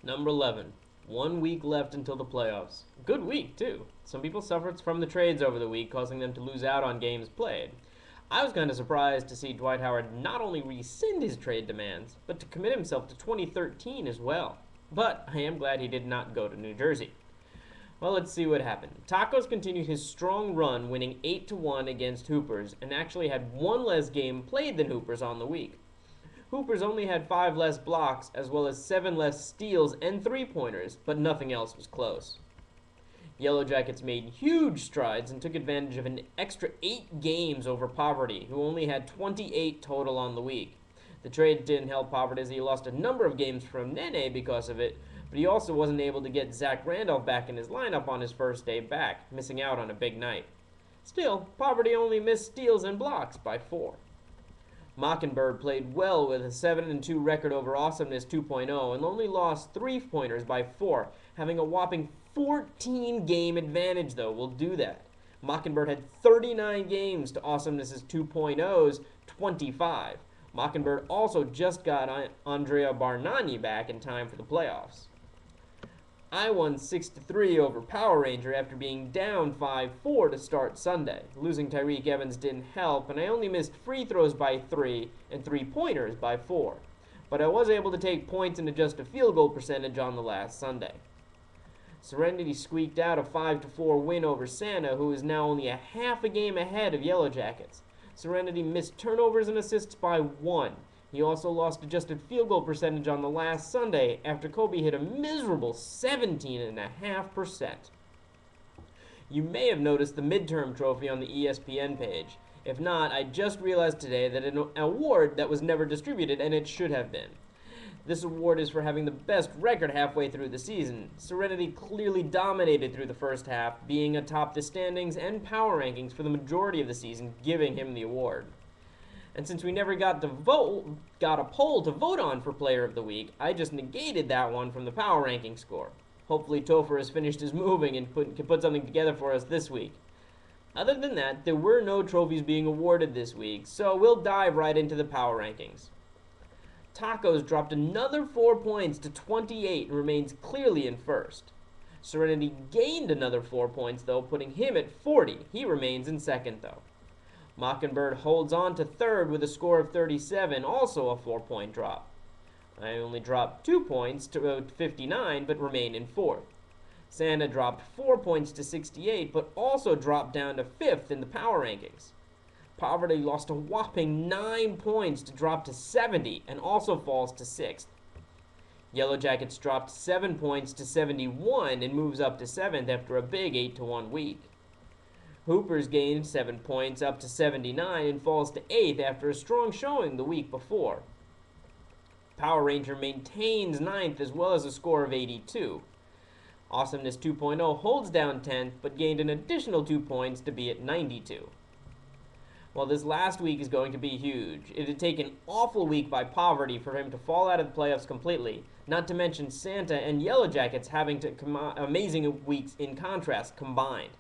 Number 11. 1 week left until the playoffs. Good week, too. Some people suffered from the trades over the week, causing them to lose out on games played. I was kind of surprised to see Dwight Howard not only rescind his trade demands, but to commit himself to 2013 as well. But I am glad he did not go to New Jersey. Well, let's see what happened. Tacos continued his strong run, winning 8-1 against Hoopers, and actually had one less game played than Hoopers on the week. Hoopers only had 5 less blocks, as well as 7 less steals and three-pointers, but nothing else was close. Yellow Jackets made huge strides and took advantage of an extra 8 games over Poverty, who only had 28 total on the week. The trade didn't help Poverty as he lost a number of games from Nene because of it, but he also wasn't able to get Zach Randolph back in his lineup on his first day back, missing out on a big night. Still, Poverty only missed steals and blocks by 4. Mockingbird played well with a 7-2 record over Awesomeness 2.0 and only lost 3-pointers by 4, having a whopping 14-game advantage, though. We'll do that. Mockingbird had 39 games to Awesomeness's 2.0's 25. Mockingbird also just got Andrea Bargnani back in time for the playoffs. I won 6-3 over Power Ranger after being down 5-4 to start Sunday. Losing Tyreek Evans didn't help, and I only missed free throws by 3 and 3-pointers by 4. But I was able to take points and adjust a field goal percentage on the last Sunday. Serenity squeaked out a 5-4 win over Santa, who is now only a half a game ahead of Yellow Jackets. Serenity missed turnovers and assists by 1. He also lost adjusted field goal percentage on the last Sunday after Kobe hit a miserable 17.5%. You may have noticed the midterm trophy on the ESPN page. If not, I just realized today that an award that was never distributed, and it should have been. This award is for having the best record halfway through the season. Serenity clearly dominated through the first half, being atop the standings and power rankings for the majority of the season, giving him the award. And since we never got a poll to vote on for Player of the Week, I just negated that one from the power ranking score. Hopefully Topher has finished his moving and can put something together for us this week. Other than that, there were no trophies being awarded this week, so we'll dive right into the power rankings. Tacos dropped another 4 points to 28 and remains clearly in first. Serenity gained another 4 points, though, putting him at 40. He remains in second, though. Mockingbird holds on to third with a score of 37, also a 4-point drop. I only dropped 2 points to 59, but remain in fourth. Santa dropped 4 points to 68, but also dropped down to 5th in the power rankings. Poverty lost a whopping 9 points to drop to 70, and also falls to 6th. Yellow Jackets dropped 7 points to 71 and moves up to 7th after a big 8-1 week. Hoopers gained 7 points up to 79 and falls to 8th after a strong showing the week before. Power Ranger maintains 9th as well as a score of 82. Awesomeness 2.0 holds down 10th but gained an additional 2 points to be at 92. Well, this last week is going to be huge. It would take an awful week by Poverty for him to fall out of the playoffs completely, not to mention Santa and Yellow Jackets having amazing weeks in contrast combined.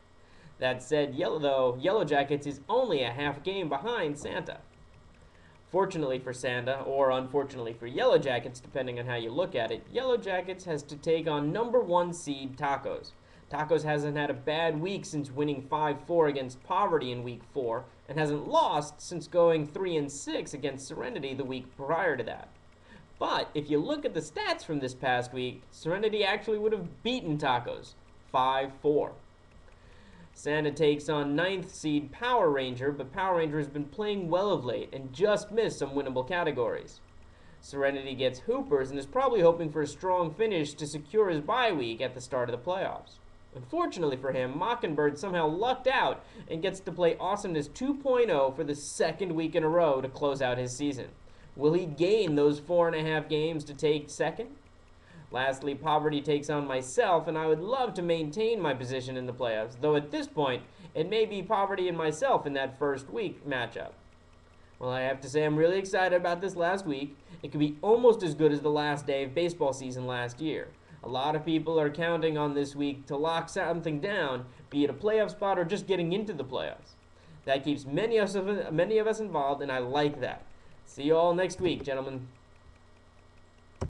That said, Yellow Jackets is only a half game behind Santa. Fortunately for Santa, or unfortunately for Yellow Jackets, depending on how you look at it, Yellow Jackets has to take on number 1 seed Tacos. Tacos hasn't had a bad week since winning 5-4 against Poverty in week 4, and hasn't lost since going 3-6 against Serenity the week prior to that. But if you look at the stats from this past week, Serenity actually would have beaten Tacos 5-4. Santa takes on 9th seed Power Ranger, but Power Ranger has been playing well of late and just missed some winnable categories. Serenity gets Hoopers and is probably hoping for a strong finish to secure his bye week at the start of the playoffs. Unfortunately for him, Mockingbird somehow lucked out and gets to play Awesomeness 2.0 for the second week in a row to close out his season. Will he gain those 4.5 games to take second? Lastly, Poverty takes on myself, and I would love to maintain my position in the playoffs, though at this point, it may be Poverty and myself in that first week matchup. Well, I have to say I'm really excited about this last week. It could be almost as good as the last day of baseball season last year. A lot of people are counting on this week to lock something down, be it a playoff spot or just getting into the playoffs. That keeps many of us involved, and I like that. See you all next week, gentlemen.